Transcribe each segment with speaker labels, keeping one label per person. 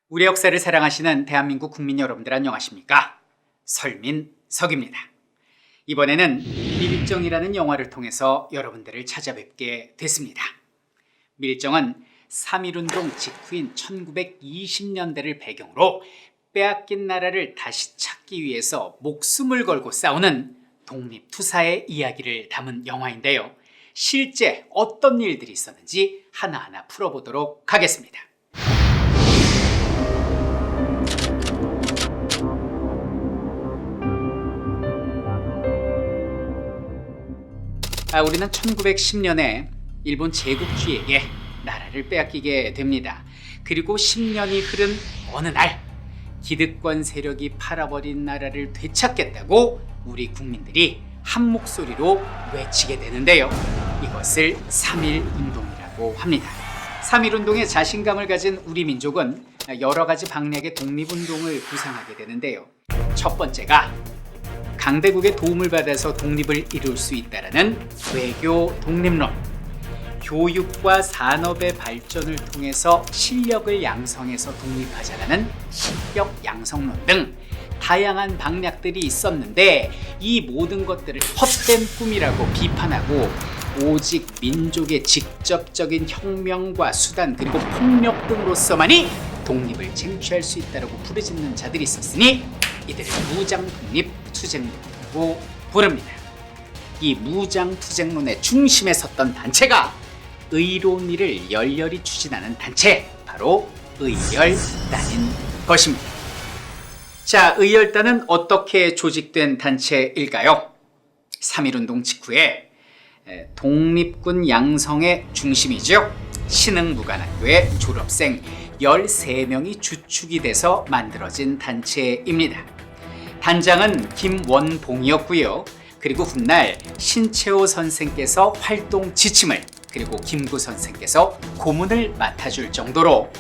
Speaker 1: 우리 역사를 사랑하시는 대한민국 국민 여러분들 안녕하십니까? 설민석입니다. 이번에는 밀정이라는 영화를 통해서 여러분들을 찾아뵙게 됐습니다. 밀정은 3.1운동 직후인 1920년대를 배경으로 빼앗긴 나라를 다시 찾기 위해서 목숨을 걸고 싸우는 독립투사의 이야기를 담은 영화인데요. 실제 어떤 일들이 있었는지 하나하나 풀어보도록 하겠습니다. 우리는 1910년에 일본 제국주의에게 나라를 빼앗기게 됩니다. 그리고 10년이 흐른 어느 날 기득권 세력이 팔아버린 나라를 되찾겠다고 우리 국민들이 한 목소리로 외치게 되는데요. 이것을 3.1운동이라고 합니다. 3.1운동에 자신감을 가진 우리 민족은 여러 가지 방략의 독립운동을 구상하게 되는데요. 첫 번째가 강대국의 도움을 받아서 독립을 이룰 수 있다는 외교 독립론, 교육과 산업의 발전을 통해서 실력을 양성해서 독립하자라는 실력 양성론 등 다양한 방략들이 있었는데, 이 모든 것들을 헛된 꿈이라고 비판하고 오직 민족의 직접적인 혁명과 수단 그리고 폭력 등으로서만이 독립을 쟁취할 수 있다고 부르짖는 자들이 있었으니 이들을 무장독립투쟁론이라고 부릅니다. 이 무장투쟁론의 중심에 섰던 단체가 의론위를 열렬히 추진하는 단체, 바로 의열단인 것입니다. 자, 의열단은 어떻게 조직된 단체일까요? 3.1운동 직후에 독립군 양성의 중심이죠. 신흥무관학교의 졸업생 13명이 주축이 돼서 만들어진 단체입니다. 단장은 김원봉이었고요. 그리고 훗날 신채호 선생께서 활동 지침을, 그리고 김구 선생께서 고문을 맡아줄 정도로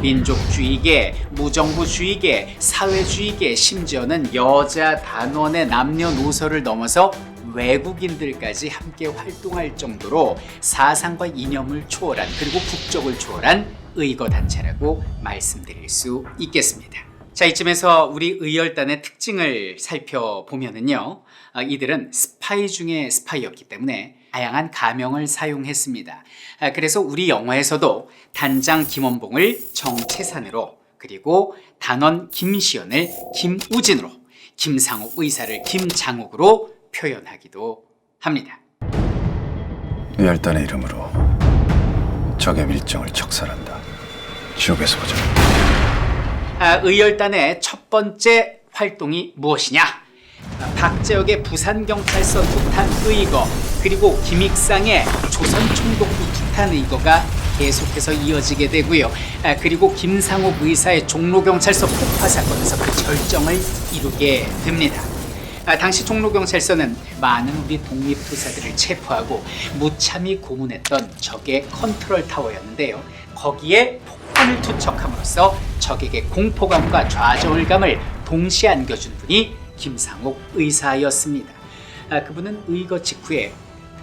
Speaker 1: 민족주의계, 무정부주의계, 사회주의계, 심지어는 여자 단원의 남녀노소를 넘어서 외국인들까지 함께 활동할 정도로 사상과 이념을 초월한, 그리고 국적을 초월한 의거단체라고 말씀드릴 수 있겠습니다. 자, 이쯤에서 우리 의열단의 특징을 살펴보면은요, 이들은 스파이 중에 스파이였기 때문에 다양한 가명을 사용했습니다. 그래서 우리 영화에서도 단장 김원봉을 정채산으로, 그리고 단원 김시연을 김우진으로, 김상옥 의사를 김장옥으로 표현하기도 합니다.
Speaker 2: 의열단의 이름으로 적의 밀정을 척살한다. 지옥에서 보자.
Speaker 1: 의열단의 첫 번째 활동이 무엇이냐? 박재혁의 부산경찰서 투탄 의거, 그리고 김익상의 조선총독부 투탄 의거가 계속해서 이어지게 되고요. 그리고 김상옥 의사의 종로경찰서 폭파 사건에서 그 절정을 이루게 됩니다. 당시 종로경찰서는 많은 우리 독립투사들을 체포하고 무참히 고문했던 적의 컨트롤 타워였는데요. 거기에 폭탄을 투척함으로써 적에게 공포감과 좌절감을 동시에 안겨준 분이 김상옥 의사였습니다. 그분은 의거 직후에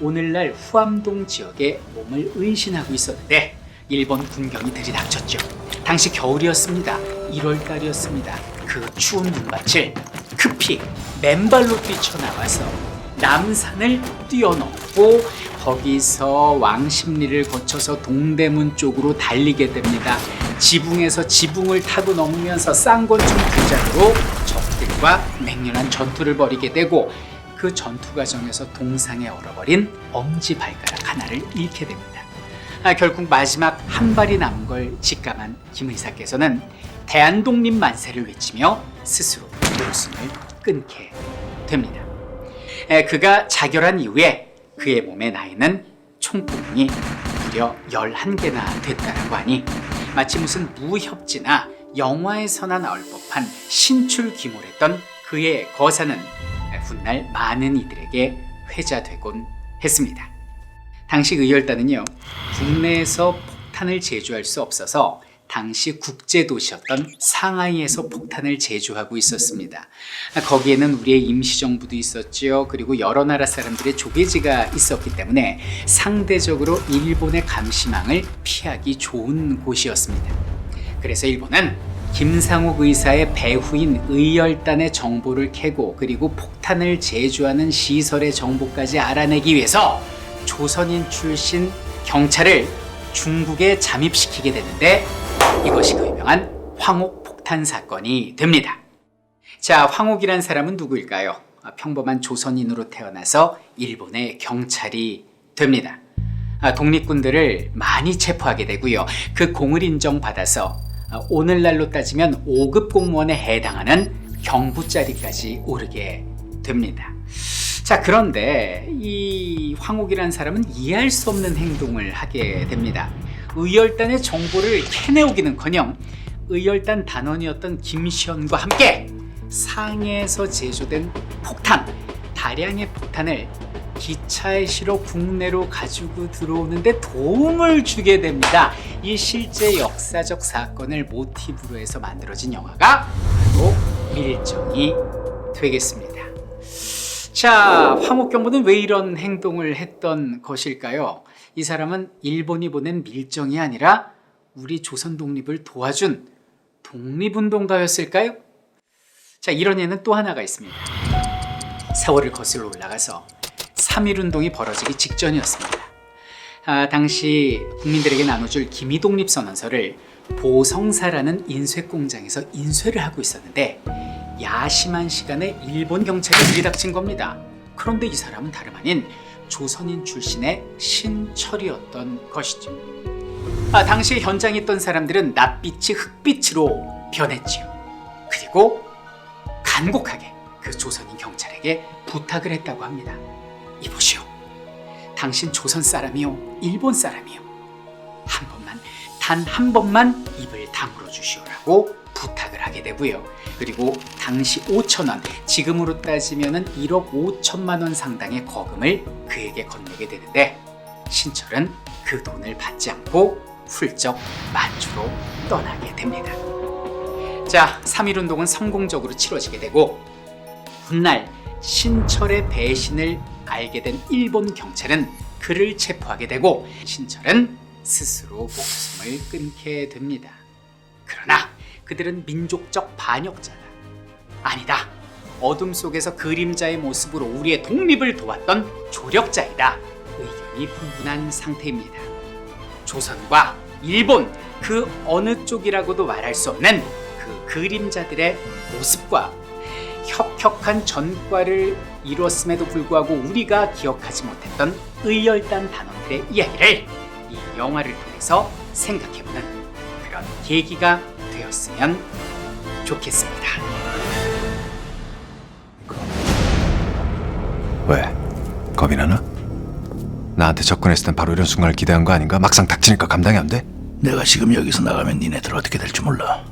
Speaker 1: 오늘날 후암동 지역에 몸을 은신하고 있었는데 일본 군경이 들이닥쳤죠. 당시 겨울이었습니다. 1월달이었습니다. 그 추운 눈밭을 급히 맨발로 뛰쳐나와서 남산을 뛰어넘고 거기서 왕십리를 거쳐서 동대문 쪽으로 달리게 됩니다. 지붕에서 지붕을 타고 넘으면서 쌍권총 부작으로 적들과 맹렬한 전투를 벌이게 되고, 그 전투 과정에서 동상에 얼어버린 엄지발가락 하나를 잃게 됩니다. 결국 마지막 한 발이 남은 걸 직감한 김 의사께서는 대한독립 만세를 외치며 스스로 목숨을 끊게 됩니다. 그가 자결한 이후에 그의 몸의 나이는 총구멍이 무려 11개나 됐다라고 하니 마치 무슨 무협지나 영화에서나 나올 법한 신출귀몰했던 그의 거사는 훗날 많은 이들에게 회자되곤 했습니다. 당시 의열단은요, 국내에서 폭탄을 제조할 수 없어서 당시 국제도시였던 상하이에서 폭탄을 제조하고 있었습니다. 거기에는 우리의 임시정부도 있었죠. 그리고 여러 나라 사람들의 조계지가 있었기 때문에 상대적으로 일본의 감시망을 피하기 좋은 곳이었습니다. 그래서 일본은 김상욱 의사의 배후인 의열단의 정보를 캐고 그리고 폭탄을 제조하는 시설의 정보까지 알아내기 위해서 조선인 출신 경찰을 중국에 잠입시키게 되는데 이것이 그 유명한 황옥 폭탄 사건이 됩니다. 자, 황옥이란 사람은 누구일까요? 평범한 조선인으로 태어나서 일본의 경찰이 됩니다. 독립군들을 많이 체포하게 되고요. 그 공을 인정받아서 오늘날로 따지면 5급 공무원에 해당하는 경부자리까지 오르게 됩니다. 자, 그런데 이 황옥이라는 사람은 이해할 수 없는 행동을 하게 됩니다. 의열단의 정보를 캐내오기는커녕 의열단 단원이었던 김시현과 함께 상해에서 제조된 폭탄, 다량의 폭탄을 기차에 실어 국내로 가지고 들어오는데 도움을 주게 됩니다. 이 실제 역사적 사건을 모티브로 해서 만들어진 영화가 바로 밀정이 되겠습니다. 자, 황옥경보는 왜 이런 행동을 했던 것일까요? 이 사람은 일본이 보낸 밀정이 아니라 우리 조선 독립을 도와준 독립운동가였을까요? 자, 이런 예는 또 하나가 있습니다. 세월을 거슬러 올라가서 3.1운동이 벌어지기 직전이었습니다. 당시 국민들에게 나눠줄 기미독립선언서를 보성사라는 인쇄공장에서 인쇄를 하고 있었는데 야심한 시간에 일본 경찰이 들이닥친 겁니다. 그런데 이 사람은 다름 아닌 조선인 출신의 신철이었던 것이죠. 당시 현장에 있던 사람들은 낯빛이 흑빛으로 변했지요. 그리고 간곡하게 그 조선인 경찰에게 부탁을 했다고 합니다. 이보시오, 당신 조선 사람이요, 일본 사람이요, 한 번만, 단 한 번만 입을 다물어 주시오라고 부탁을 하게 되고요. 그리고 당시 5,000원, 지금으로 따지면 1억 5천만 원 상당의 거금을 그에게 건네게 되는데 신철은 그 돈을 받지 않고 훌쩍 만주로 떠나게 됩니다. 자, 3.1운동은 성공적으로 치러지게 되고 훗날 신철의 배신을 알게 된 일본 경찰은 그를 체포하게 되고 신철은 스스로 목숨을 끊게 됩니다. 그러나 그들은 민족적 반역자다, 아니다, 어둠 속에서 그림자의 모습으로 우리의 독립을 도왔던 조력자이다, 의견이 분분한 상태입니다. 조선과 일본 그 어느 쪽이라고도 말할 수 없는 그 그림자들의 모습과 혁혁한 전과를 이뤘음에도 불구하고 우리가 기억하지 못했던 의열단 단원들의 이야기를 이 영화를 통해서 생각해보는 그런 계기가 되었으면 좋겠습니다.
Speaker 2: 왜? 겁이 나나? 나한테 접근했을 땐 바로 이런 순간을 기대한 거 아닌가? 막상 닥치니까 감당이 안 돼?
Speaker 3: 내가 지금 여기서 나가면 니네들 어떻게 될지 몰라.